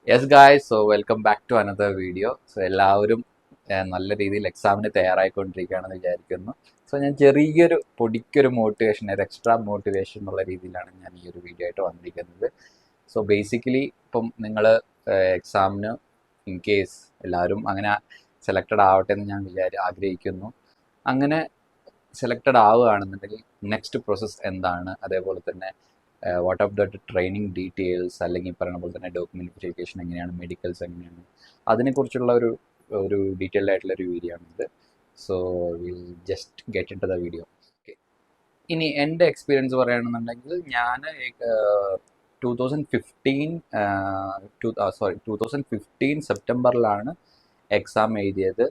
Yes guys, so welcome back to another video. So എല്ലാവരും നല്ല രീതിയിൽ എക്സാമിന് തയ്യാറായിക്കൊണ്ടിരിക്കുകയാണെന്ന് വിചാരിക്കുന്നു. സോ ഞാൻ ചെറിയൊരു പൊടിക്കൊരു മോട്ടിവേഷൻ, ഒരു എക്സ്ട്രാ മോട്ടിവേഷൻ എന്നുള്ള രീതിയിലാണ് ഞാൻ ഈ ഒരു വീഡിയോ ആയിട്ട് വന്നിരിക്കുന്നത്. സോ ബേസിക്കലി ഇപ്പം നിങ്ങൾ എക്സാമിന് ഇൻ കേസ് എല്ലാവരും അങ്ങനെ സെലക്റ്റഡ് ആവട്ടെ എന്ന് ഞാൻ ആഗ്രഹിക്കുന്നു. അങ്ങനെ സെലക്റ്റഡ് ആവുകയാണെന്നുണ്ടെങ്കിൽ നെക്സ്റ്റ് പ്രോസസ്സ് എന്താണ്, അതേപോലെ തന്നെ what of the training details, അല്ലെങ്കിൽ പറയുന്ന പോലെ തന്നെ ഡോക്യുമെന്റ് വെരിഫിക്കേഷൻ എങ്ങനെയാണ്, മെഡിക്കൽസ് എങ്ങനെയാണ്, അതിനെക്കുറിച്ചുള്ള ഒരു ഡീറ്റെയിൽഡ് ആയിട്ടുള്ള ഒരു വീഡിയോ ആണിത്. So will just get into the video. ഇനി എൻ്റെ എക്സ്പീരിയൻസ് പറയുകയാണെന്നുണ്ടെങ്കിൽ ഞാൻ 2015 സെപ്റ്റംബറിലാണ് എക്സാം എഴുതിയത്.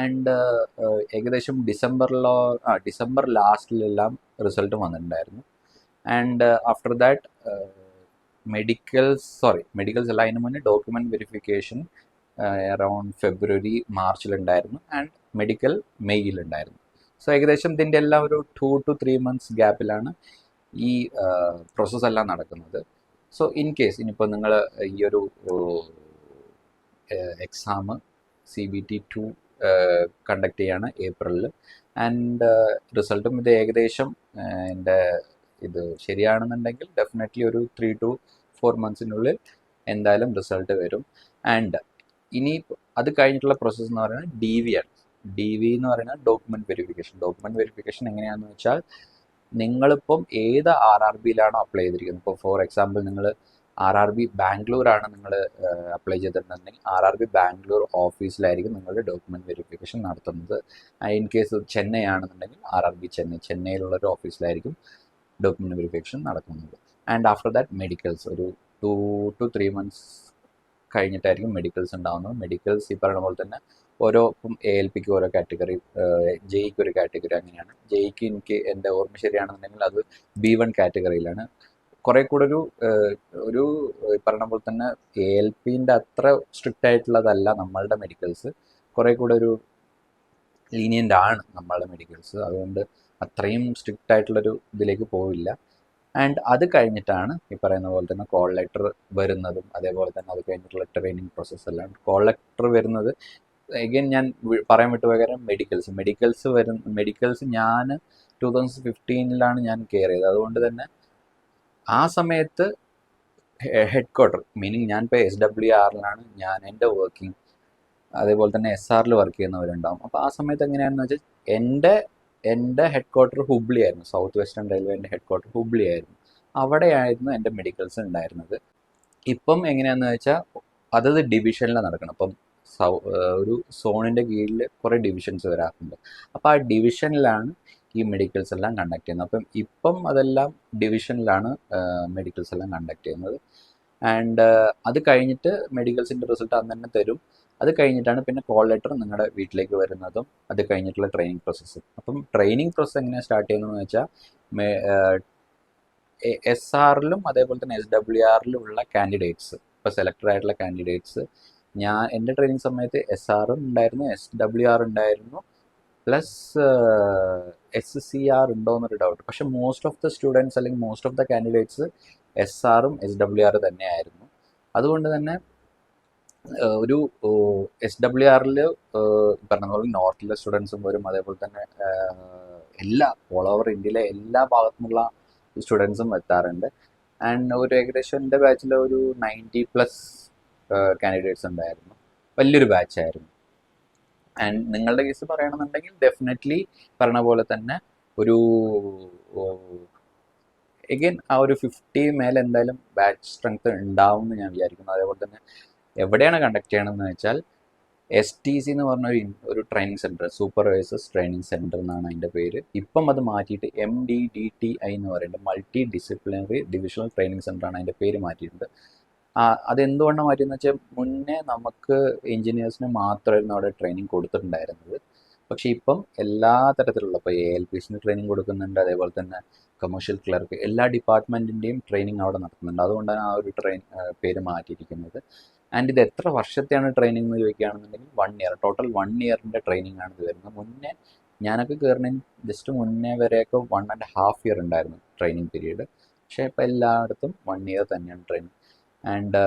ആൻഡ് ഏകദേശം ഡിസംബർ ലാസ്റ്റിലെല്ലാം റിസൾട്ട് വന്നിട്ടുണ്ടായിരുന്നു. ആൻഡ് ആഫ്റ്റർ ദാറ്റ് മെഡിക്കൽസ് അല്ല, അതിന് മുന്നേ ഡോക്യുമെന്റ് വെരിഫിക്കേഷൻ അറൗണ്ട് ഫെബ്രുവരി മാർച്ചിലുണ്ടായിരുന്നു. ആൻഡ് മെഡിക്കൽ മെയ്യിലുണ്ടായിരുന്നു. സോ ഏകദേശം ഇതിൻ്റെ എല്ലാം ഒരു 2 to 3 months ഗ്യാപ്പിലാണ് ഈ പ്രോസസ്സ് എല്ലാം നടക്കുന്നത്. സോ ഇൻ കേസ് ഇനിയിപ്പോൾ നിങ്ങൾ ഈ ഒരു എക്സാം CBT2 കണ്ടക്ട് ചെയ്യാണ് ഏപ്രിലിൽ. ആൻഡ് റിസൾട്ടും ഇത് ഏകദേശം എൻ്റെ ഇത് ശരിയാണെന്നുണ്ടെങ്കിൽ ഡെഫിനറ്റ്ലി ഒരു 3 to 4 months എന്തായാലും റിസൾട്ട് വരും. ആൻഡ് ഇനി അത് കഴിഞ്ഞിട്ടുള്ള പ്രോസസ്സ് എന്ന് പറയുന്നത് DV ആണ്. DV എന്ന് പറയുന്നത് ഡോക്യുമെന്റ് വെരിഫിക്കേഷൻ എങ്ങനെയാണെന്ന് വെച്ചാൽ, നിങ്ങളിപ്പം ഏത് RRBയിലാണോ അപ്ലൈ ചെയ്തിരിക്കുന്നത്, ഇപ്പോൾ ഫോർ എക്സാമ്പിൾ നിങ്ങൾ RRB ബാംഗ്ലൂരാണ് നിങ്ങൾ അപ്ലൈ ചെയ്തിട്ടുണ്ടെങ്കിൽ RRB ബാംഗ്ലൂർ ഓഫീസിലായിരിക്കും നിങ്ങളുടെ ഡോക്യുമെന്റ് വെരിഫിക്കേഷൻ നടത്തുന്നത്. ഇൻ കേസ് ചെന്നൈ ആണെന്നുണ്ടെങ്കിൽ RRB ചെന്നൈയിലുള്ള ഒരു ഓഫീസിലായിരിക്കും ഡോക്യുമെന്റ് വെരിഫിക്കേഷൻ നടക്കുന്നത്. ആൻഡ് ആഫ്റ്റർ ദാറ്റ് മെഡിക്കൽസ് ഒരു 2 to 3 months കഴിഞ്ഞിട്ടായിരിക്കും മെഡിക്കൽസ് ഉണ്ടാകുന്നത്. മെഡിക്കൽസ് ഈ പറയുന്ന പോലെ തന്നെ ഓരോ ഇപ്പം ALPക്ക് ഓരോ കാറ്റഗറി, JEക്ക് ഒരു കാറ്റഗറി, അങ്ങനെയാണ്. JEക്ക് എനിക്ക് എൻ്റെ ഓർമ്മ ശരിയാണെന്നുണ്ടെങ്കിൽ അത് B1 കാറ്റഗറിയിലാണ്. കുറെ കൂടെ ഒരു പറഞ്ഞ പോലെ തന്നെ ALPൻ്റെ അത്ര സ്ട്രിക്റ്റ് ആയിട്ടുള്ളതല്ല നമ്മളുടെ മെഡിക്കൽസ്. കുറെ കൂടെ ഒരു ലീനിയൻ്റ് ആണ് നമ്മളുടെ മെഡിക്കൽസ്. അതുകൊണ്ട് അത്രയും സ്ട്രിക്റ്റ് ആയിട്ടുള്ളൊരു ഇതിലേക്ക് പോവില്ല. ആൻഡ് അത് കഴിഞ്ഞിട്ടാണ് ഈ പറയുന്ന പോലെ തന്നെ കോൾ ലെറ്റർ വരുന്നതും, അതേപോലെ തന്നെ അത് കഴിഞ്ഞിട്ടുള്ള ട്രെയിനിങ് പ്രോസസ്സ് എല്ലാം. കോൾ ലെറ്റർ വരുന്നത് എഗെയിൻ ഞാൻ പറയാൻ വിട്ടുപോയ കാര്യം മെഡിക്കൽസ് ഞാൻ 2015 ഞാൻ കെയർ ചെയ്തത്. അതുകൊണ്ട് തന്നെ ആ സമയത്ത് ഹെഡ് ക്വാർട്ടർ, മീനിങ് ഞാനിപ്പോൾ SWRലാണ് ഞാൻ എൻ്റെ വർക്കിംഗ്, അതേപോലെ തന്നെ SRൽ വർക്ക് ചെയ്യുന്നവരുണ്ടാവും. അപ്പോൾ ആ സമയത്ത് എങ്ങനെയാണെന്ന് വെച്ചാൽ എൻ്റെ ഹെഡ് ക്വാർട്ടർ ഹുബ്ലി ആയിരുന്നു. സൗത്ത് വെസ്റ്റേൺ റെയിൽവേൻ്റെ ഹെഡ് ക്വാർട്ടർ ഹുബ്ലി ആയിരുന്നു. അവിടെയായിരുന്നു എൻ്റെ മെഡിക്കൽസ് ഉണ്ടായിരുന്നത്. ഇപ്പം എങ്ങനെയാണെന്ന് വെച്ചാൽ അതത് ഡിവിഷനിലാണ് നടക്കണം. അപ്പം ഒരു സോണിൻ്റെ കീഴിൽ കുറേ ഡിവിഷൻസ് വരാറുണ്ട്. അപ്പോൾ ആ ഡിവിഷനിലാണ് ഈ മെഡിക്കൽസ് എല്ലാം കണ്ടക്ട് ചെയ്യുന്നത്. അപ്പം ഇപ്പം അതെല്ലാം ഡിവിഷനിലാണ് മെഡിക്കൽസ് എല്ലാം കണ്ടക്ട് ചെയ്യുന്നത്. ആൻഡ് അത് കഴിഞ്ഞിട്ട് മെഡിക്കൽസിൻ്റെ റിസൾട്ട് അന്ന് തന്നെ തരും. അത് കഴിഞ്ഞിട്ടാണ് പിന്നെ കോൾ ലെറ്റർ നിങ്ങളുടെ വീട്ടിലേക്ക് വരുന്നതും, അത് കഴിഞ്ഞിട്ടുള്ള ട്രെയിനിങ് പ്രോസസ്സും. അപ്പം ട്രെയിനിങ് പ്രോസസ്സ് എങ്ങനെയാണ് സ്റ്റാർട്ട് ചെയ്യുന്നതെന്ന് വെച്ചാൽ, SRലും അതേപോലെ തന്നെ SWRലും ഉള്ള കാൻഡിഡേറ്റ്സ്, ഇപ്പോൾ സെലക്ടഡ് ആയിട്ടുള്ള കാൻഡിഡേറ്റ്സ്, എൻ്റെ ട്രെയിനിങ് സമയത്ത് SRും ഉണ്ടായിരുന്നു, SWR ഉണ്ടായിരുന്നു, പ്ലസ് SCR ഉണ്ടോ എന്നൊരു ഡൗട്ട്. പക്ഷെ മോസ്റ്റ് ഓഫ് ദ സ്റ്റുഡൻസ് അല്ലെങ്കിൽ മോസ്റ്റ് ഓഫ് ദ കാൻഡിഡേറ്റ്സ് SRും SWR തന്നെയായിരുന്നു. അതുകൊണ്ട് തന്നെ ഒരു SWRൽ പറഞ്ഞ പോലെ നോർത്തിലെ സ്റ്റുഡൻസും വരും, അതേപോലെ തന്നെ ഓൾ ഓവർ ഇന്ത്യയിലെ എല്ലാ ഭാഗത്തുനിന്നുള്ള സ്റ്റുഡൻസും എത്താറുണ്ട്. ആൻഡ് ഒരു ഏകദേശം എൻ്റെ ബാച്ചിൽ ഒരു 90+ കാൻഡിഡേറ്റ്സ് ഉണ്ടായിരുന്നു. വലിയൊരു ബാച്ചായിരുന്നു. ആൻഡ് നിങ്ങളുടെ കേസ് പറയുകയാണെന്നുണ്ടെങ്കിൽ ഡെഫിനറ്റ്ലി പറഞ്ഞ പോലെ തന്നെ ഒരു എഗെയിൻ ആ ഒരു 50 മേലെ എന്തായാലും ബാച്ച് സ്ട്രെങ്ത് ഉണ്ടാവും എന്ന് ഞാൻ വിചാരിക്കുന്നു. അതേപോലെ തന്നെ എവിടെയാണ് കണ്ടക്ട് ചെയ്യണമെന്ന് വെച്ചാൽ, STC എന്ന് പറഞ്ഞ ഒരു training centre, supervisors training centre എന്നാണ് അതിൻ്റെ പേര്. ഇപ്പം അത് മാറ്റിയിട്ട് MDDTI എന്ന് പറയുന്നത് മൾട്ടി ഡിസിപ്ലിനറി ഡിവിഷണൽ ട്രെയിനിങ് സെൻ്ററാണ് അതിൻ്റെ പേര് മാറ്റിയിട്ടുണ്ട്. അതെന്തുകൊണ്ടാണ് മാറ്റിയെന്ന് വെച്ചാൽ, മുന്നേ നമുക്ക് എഞ്ചിനീയേഴ്സിന് മാത്രമായിരുന്നു അവിടെ ട്രെയിനിങ് കൊടുത്തിട്ടുണ്ടായിരുന്നത്. പക്ഷേ ഇപ്പം എല്ലാ തരത്തിലുള്ള, ഇപ്പോൾ ALPസിന് ട്രെയിനിങ് കൊടുക്കുന്നുണ്ട്, അതേപോലെ തന്നെ കമേഴ്ഷ്യൽ ക്ലർക്ക്, എല്ലാ ഡിപ്പാർട്ട്മെൻറ്റിൻ്റെയും ട്രെയിനിങ് അവിടെ നടത്തുന്നുണ്ട്. അതുകൊണ്ടാണ് ആ ഒരു പേര് മാറ്റിയിരിക്കുന്നത്. ആൻഡ് ഇത് എത്ര വർഷത്തെയാണ് ട്രെയിനിങ് എന്ന് ചോദിക്കുകയാണെന്നുണ്ടെങ്കിൽ 1 year, ടോട്ടൽ 1 yearൻ്റെ ട്രെയിനിങ് ആണ് ഇത് വരുന്നത്. മുന്നേ ഞാനൊക്കെ കയറുന്നതിന് ജസ്റ്റ് മുന്നേ വരെയൊക്കെ 1.5 year ഉണ്ടായിരുന്നു ട്രെയിനിങ് പീരീഡ്. പക്ഷേ ഇപ്പോൾ എല്ലായിടത്തും 1 year തന്നെയാണ് ട്രെയിനിങ്. ആൻഡ്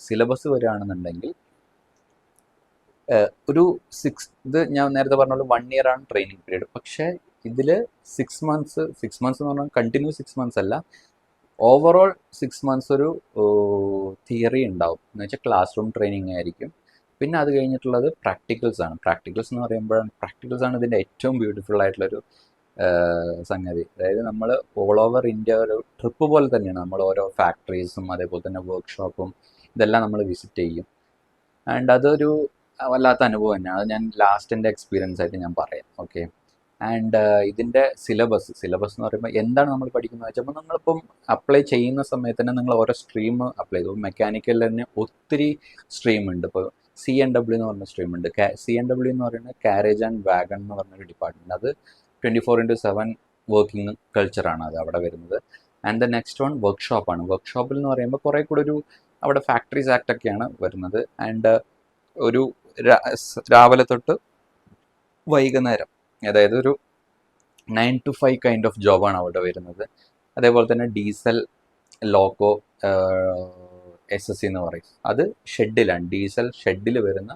സിലബസ് വരികയാണെന്നുണ്ടെങ്കിൽ ഒരു ഇത് ഞാൻ നേരത്തെ പറഞ്ഞ പോലെ 1 ഇയർ ആണ് ട്രെയിനിങ് പീരീഡ്. പക്ഷേ ഇതിൽ 6 മന്ത്സ് എന്ന് പറഞ്ഞാൽ കണ്ടിന്യൂ 6 മന്ത്സ് അല്ല, ഓവറോൾ 6 മന്ത്സ് ഒരു തിയറി ഉണ്ടാവും. എന്ന് വെച്ചാൽ ക്ലാസ് റൂം ട്രെയിനിങ് ആയിരിക്കും. പിന്നെ അത് കഴിഞ്ഞിട്ടുള്ളത് പ്രാക്ടിക്കൽസ് ആണ്. പ്രാക്ടിക്കൽസ് എന്ന് പറയുമ്പോഴാണ് പ്രാക്ടിക്കൽസ് ആണ് ഇതിൻ്റെ ഏറ്റവും ബ്യൂട്ടിഫുൾ ആയിട്ടുള്ളൊരു സംഗതി. അതായത് നമ്മൾ ഓൾ ഓവർ ഇന്ത്യ ഒരു ട്രിപ്പ് പോലെ തന്നെയാണ്. നമ്മൾ ഓരോ ഫാക്ടറീസും അതേപോലെ തന്നെ വർക്ക്ഷോപ്പും ഇതെല്ലാം നമ്മൾ വിസിറ്റ് ചെയ്യും. ആൻഡ് അതൊരു വല്ലാത്ത അനുഭവം തന്നെയാണ്. അത് ഞാൻ ലാസ്റ്റിൻ്റെ എക്സ്പീരിയൻസ് ആയിട്ട് ഞാൻ പറയാം. ഓക്കെ. ആൻഡ് ഇതിൻ്റെ സിലബസ് എന്ന് പറയുമ്പോൾ എന്താണ് നമ്മൾ പഠിക്കുന്നത് വെച്ചപ്പോൾ നിങ്ങളിപ്പം അപ്ലൈ ചെയ്യുന്ന സമയത്ത് തന്നെ നിങ്ങൾ ഓരോ സ്ട്രീം അപ്ലൈ ചെയ്തു. മെക്കാനിക്കലിൽ തന്നെ ഒത്തിരി സ്ട്രീം ഉണ്ട്. ഇപ്പോൾ CNW എന്ന് പറഞ്ഞ സ്ട്രീം ഉണ്ട്. CNW എന്ന് പറയുന്നത് കാരേജ് ആൻഡ് വാഗൺ എന്ന് പറഞ്ഞൊരു ഡിപ്പാർട്ട്മെൻറ്റ്. അത് 24/7 വർക്കിംഗ് കൾച്ചറാണ് അത് അവിടെ വരുന്നത്. ആൻഡ് ദ നെക്സ്റ്റ് വൺ വർക്ക്ഷോപ്പാണ്. വർക്ക്ഷോപ്പിൽ എന്ന് പറയുമ്പോൾ കുറേ കൂടെ ഒരു അവിടെ ഫാക്ടറീസ് ആക്ട് ഒക്കെയാണ് വരുന്നത്. ആൻഡ് ഒരു രാവിലെ തൊട്ട് വൈകുന്നേരം, അതായത് ഒരു 9 to 5 കൈൻഡ് ഓഫ് ജോബാണ് അവിടെ വരുന്നത്. അതേപോലെ തന്നെ ഡീസൽ ലോക്കോ SSC എന്ന് പറയും. അത് ഷെഡിലാണ്, ഡീസൽ ഷെഡിൽ വരുന്ന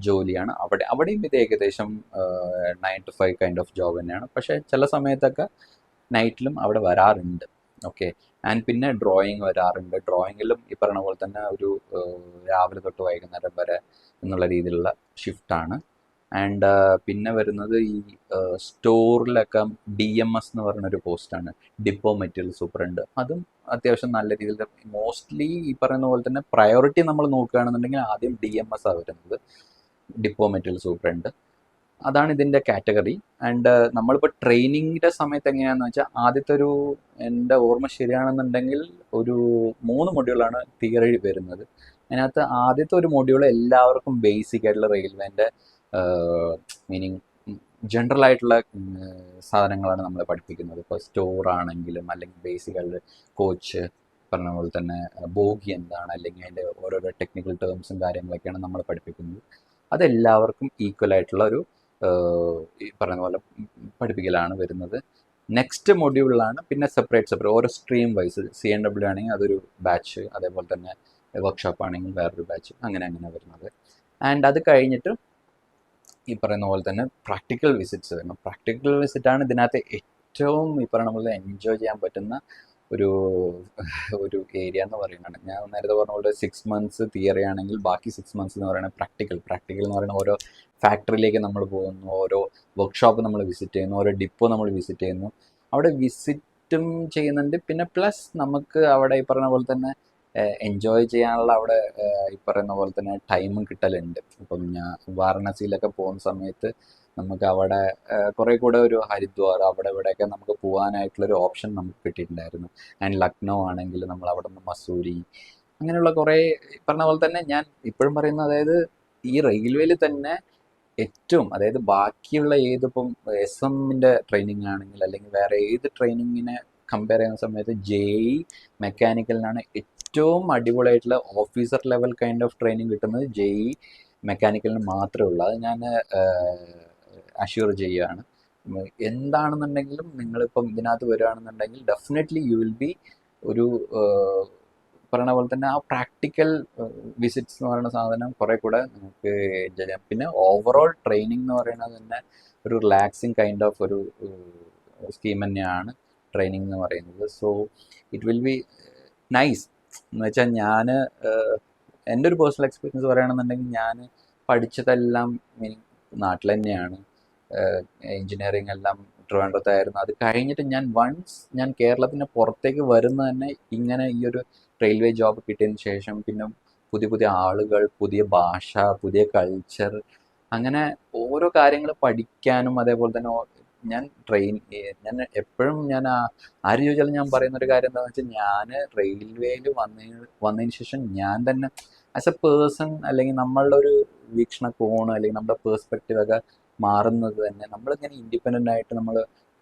ജോലിയാണ്. അവിടെയും ഇത് ഏകദേശം 9 to 5 കൈൻഡ് ഓഫ് ജോബ് തന്നെയാണ്. പക്ഷേ ചില സമയത്തൊക്കെ നൈറ്റിലും അവിടെ വരാറുണ്ട്. ഓക്കെ. ആൻഡ് പിന്നെ ഡ്രോയിങ് വരാറുണ്ട്. ഡ്രോയിങ്ങിലും ഈ പറഞ്ഞ പോലെ തന്നെ ഒരു രാവിലെ തൊട്ട് വൈകുന്നേരം വരെ എന്നുള്ള രീതിയിലുള്ള ഷിഫ്റ്റാണ്. ആൻഡ് പിന്നെ വരുന്നത് ഈ സ്റ്റോറിലൊക്കെ DMS എന്ന് പറഞ്ഞൊരു പോസ്റ്റാണ്, ഡിപ്പോ മെറ്റീരിയൽ സൂപ്രണ്ട്. അതും അത്യാവശ്യം നല്ല രീതിയിൽ മോസ്റ്റ്ലി ഈ പറയുന്ന പോലെ തന്നെ പ്രയോറിറ്റി നമ്മൾ നോക്കുകയാണെന്നുണ്ടെങ്കിൽ ആദ്യം DMS ആണ് വരുന്നത്, ഡിപ്പോ മെറ്റീരിയൽ സൂപ്രണ്ട്. അതാണ് ഇതിൻ്റെ കാറ്റഗറി. ആൻഡ് നമ്മളിപ്പോൾ ട്രെയിനിങ്ങിൻ്റെ സമയത്ത് എങ്ങനെയാണെന്ന് വെച്ചാൽ ആദ്യത്തെ ഒരു, എൻ്റെ ഓർമ്മ ശരിയാണെന്നുണ്ടെങ്കിൽ ഒരു 3 മൊഡ്യൂളാണ് തിയറി വരുന്നത്. അതിനകത്ത് ആദ്യത്തെ ഒരു മൊഡ്യൂൾ എല്ലാവർക്കും ബേസിക് ആയിട്ടുള്ള റെയിൽവേൻ്റെ മീനിങ് ജനറൽ ആയിട്ടുള്ള സാധനങ്ങളാണ് നമ്മളെ പഠിപ്പിക്കുന്നത്. ഇപ്പോൾ സ്റ്റോർ ആണെങ്കിലും അല്ലെങ്കിൽ ബേസിക് ആയിട്ടുള്ള കോച്ച് പറഞ്ഞ പോലെ തന്നെ ബോഗി എന്താണ്, അല്ലെങ്കിൽ അതിൻ്റെ ഓരോരോ ടെക്നിക്കൽ ടേംസും കാര്യങ്ങളൊക്കെയാണ് നമ്മൾ പഠിപ്പിക്കുന്നത്. അതെല്ലാവർക്കും ഈക്വൽ ആയിട്ടുള്ള ഒരു ഈ പറയുന്ന പോലെ പഠിപ്പിക്കലാണ് വരുന്നത്. നെക്സ്റ്റ് മൊഡ്യൂളിലാണ് പിന്നെ സെപ്പറേറ്റ് ഓരോ സ്ട്രീം വൈസ്. CNW ആണെങ്കിൽ അതൊരു ബാച്ച്, അതേപോലെ തന്നെ വർക്ക്ഷോപ്പ് ആണെങ്കിൽ വേറൊരു ബാച്ച്, അങ്ങനെ വരുന്നത്. ആൻഡ് അത് കഴിഞ്ഞിട്ട് ഈ പറയുന്ന പോലെ തന്നെ പ്രാക്ടിക്കൽ വിസിറ്റ്സ് വരണം. പ്രാക്ടിക്കൽ വിസിറ്റാണ് ഇതിനകത്ത് ഏറ്റവും ഈ പറയുന്ന പോലെ എൻജോയ് ചെയ്യാൻ പറ്റുന്ന ഒരു ഏരിയ എന്ന് പറയുന്നത്. ഞാൻ നേരത്തെ പറഞ്ഞ പോലെ 6 മന്ത്സ് തിയറി ആണെങ്കിൽ ബാക്കി 6 മന്ത്സ് എന്ന് പറയുന്നത് പ്രാക്ടിക്കൽ എന്ന് പറയുന്ന ഓരോ ഫാക്ടറിയിലേക്ക് നമ്മൾ പോകുന്നു, ഓരോ വർക്ക്ഷോപ്പ് നമ്മൾ വിസിറ്റ് ചെയ്യുന്നു, ഓരോ ഡിപ്പോ നമ്മൾ വിസിറ്റ് ചെയ്യുന്നു. അവിടെ വിസിറ്റും ചെയ്യുന്നുണ്ട്. പിന്നെ പ്ലസ് നമുക്ക് അവിടെ ഈ പറഞ്ഞ പോലെ തന്നെ എൻജോയ് ചെയ്യാനുള്ള അവിടെ ഈ പറയുന്ന പോലെ തന്നെ ടൈമും കിട്ടലുണ്ട്. ഇപ്പം ഞാൻ വാരണാസിയിലൊക്കെ പോകുന്ന സമയത്ത് നമുക്ക് അവിടെ കുറേ കൂടെ ഒരു ഹരിദ്വാർ അവിടെ ഇവിടെയൊക്കെ നമുക്ക് പോകാനായിട്ടുള്ളൊരു ഓപ്ഷൻ നമുക്ക് കിട്ടിയിട്ടുണ്ടായിരുന്നു. ആൻഡ് ലക്നൗ ആണെങ്കിൽ നമ്മൾ അവിടെ നിന്ന് മസൂരി, അങ്ങനെയുള്ള കുറേ പറഞ്ഞ പോലെ തന്നെ ഞാൻ ഇപ്പോഴും പറയുന്നത്, അതായത് ഈ റെയിൽവേയിൽ തന്നെ ഏറ്റവും, അതായത് ബാക്കിയുള്ള ഏതിപ്പം SMൻ്റെ ട്രെയിനിങ് ആണെങ്കിൽ അല്ലെങ്കിൽ വേറെ ഏത് ട്രെയിനിങ്ങിനെ കമ്പയർ ചെയ്യുന്ന സമയത്ത് JEE മെക്കാനിക്കലിനാണ് ഏറ്റവും അടിപൊളിയായിട്ടുള്ള officer level kind of training കിട്ടുന്നത്. JEE മെക്കാനിക്കലിന് മാത്രമേ ഉള്ളൂ. അത് ഞാൻ അഷ്യൂർ ചെയ്യുകയാണ്. എന്താണെന്നുണ്ടെങ്കിലും നിങ്ങളിപ്പം ഇതിനകത്ത് വരികയാണെന്നുണ്ടെങ്കിൽ ഡെഫിനറ്റ്ലി യു വിൽ ബി ഒരു പറയണ പോലെ തന്നെ ആ പ്രാക്ടിക്കൽ വിസിറ്റ്സ് എന്ന് പറയുന്ന സാധനം കുറേ കൂടെ നമുക്ക് എൻജോയ് ചെയ്യാം. പിന്നെ ഓവറോൾ ട്രെയിനിങ് എന്ന് പറയുന്നത് തന്നെ ഒരു റിലാക്സിങ് കൈൻഡ് ഓഫ് ഒരു സ്കീം തന്നെയാണ് ട്രെയിനിങ് എന്ന് പറയുന്നത്. So it will be nice. എന്ന് വെച്ചാൽ ഞാൻ എൻ്റെ ഒരു പേഴ്സണൽ എക്സ്പീരിയൻസ് പറയുകയാണെന്നുണ്ടെങ്കിൽ ഞാൻ പഠിച്ചതെല്ലാം നാട്ടിൽ തന്നെയാണ്. എൻജിനീയറിംഗ് എല്ലാം ട്രിവാൻഡ്രത്തായിരുന്നു. അത് കഴിഞ്ഞിട്ട് ഞാൻ കേരളത്തിന് പുറത്തേക്ക് വരുന്ന തന്നെ ഇങ്ങനെ ഈ ഒരു റെയിൽവേ ജോബ് കിട്ടിയതിന് ശേഷം. പിന്നെ പുതിയ ആളുകൾ, പുതിയ ഭാഷ, പുതിയ കൾച്ചർ, അങ്ങനെ ഓരോ കാര്യങ്ങൾ പഠിക്കാനും അതേപോലെ തന്നെ ഞാൻ എപ്പോഴും ആര് ചോദിച്ചാലും ഞാൻ പറയുന്നൊരു കാര്യം എന്താണെന്ന് വെച്ചാൽ, ഞാൻ റെയിൽവേയിൽ വന്നതിന് ശേഷം ഞാൻ തന്നെ ആസ് എ പേഴ്സൺ, അല്ലെങ്കിൽ നമ്മളുടെ ഒരു വീക്ഷണകോണ് അല്ലെങ്കിൽ നമ്മുടെ പേഴ്സ്പെക്റ്റീവ് ഒക്കെ മാറുന്നത് തന്നെ നമ്മളിങ്ങനെ ഇൻഡിപെൻഡൻ്റ് ആയിട്ട് നമ്മൾ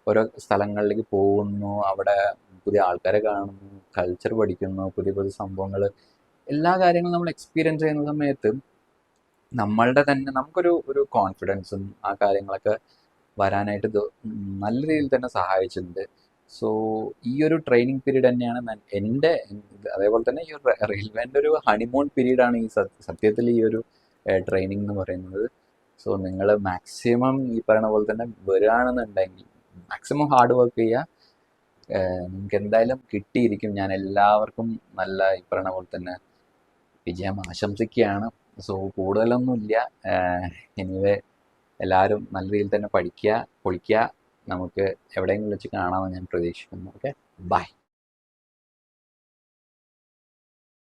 ഓരോ സ്ഥലങ്ങളിലേക്ക് പോകുന്നു, അവിടെ പുതിയ ആൾക്കാരെ കാണുന്നു, കൾച്ചർ പഠിക്കുന്നു, പുതിയ സംഭവങ്ങൾ, എല്ലാ കാര്യങ്ങളും നമ്മൾ എക്സ്പീരിയൻസ് ചെയ്യുന്ന സമയത്ത് നമ്മളുടെ തന്നെ നമുക്കൊരു കോൺഫിഡൻസും ആ കാര്യങ്ങളൊക്കെ വരാനായിട്ട് ഇത് നല്ല രീതിയിൽ തന്നെ സഹായിച്ചിട്ടുണ്ട്. സോ ഈ ഒരു ട്രെയിനിങ് പീരീഡ് തന്നെയാണ് എൻ്റെ, അതേപോലെ തന്നെ ഈ ഒരു റെയിൽവേൻ്റെ ഒരു ഹണിമൂൺ പീരീഡാണ് ഈ സത്യത്തിൽ ഈ ഒരു ട്രെയിനിങ് എന്ന് പറയുന്നത്. സോ നിങ്ങൾ മാക്സിമം ഈ പറയുന്ന പോലെ തന്നെ വരികയാണെന്നുണ്ടെങ്കിൽ മാക്സിമം ഹാർഡ് വർക്ക് ചെയ്യുക. നിങ്ങൾക്ക് എന്തായാലും കിട്ടിയിരിക്കും. ഞാൻ എല്ലാവർക്കും നല്ല ഈ പറയുന്ന പോലെ തന്നെ വിജയം ആശംസിക്കുകയാണ്. സോ കൂടുതലൊന്നുമില്ല. എനിവേ എല്ലാവരും നല്ല രീതിയിൽ തന്നെ പഠിക്കുക, പൊളിക്കുക. നമുക്ക് എവിടെയെങ്കിലും വെച്ച് കാണാമെന്ന് ഞാൻ പ്രതീക്ഷിക്കുന്നു. Okay, by.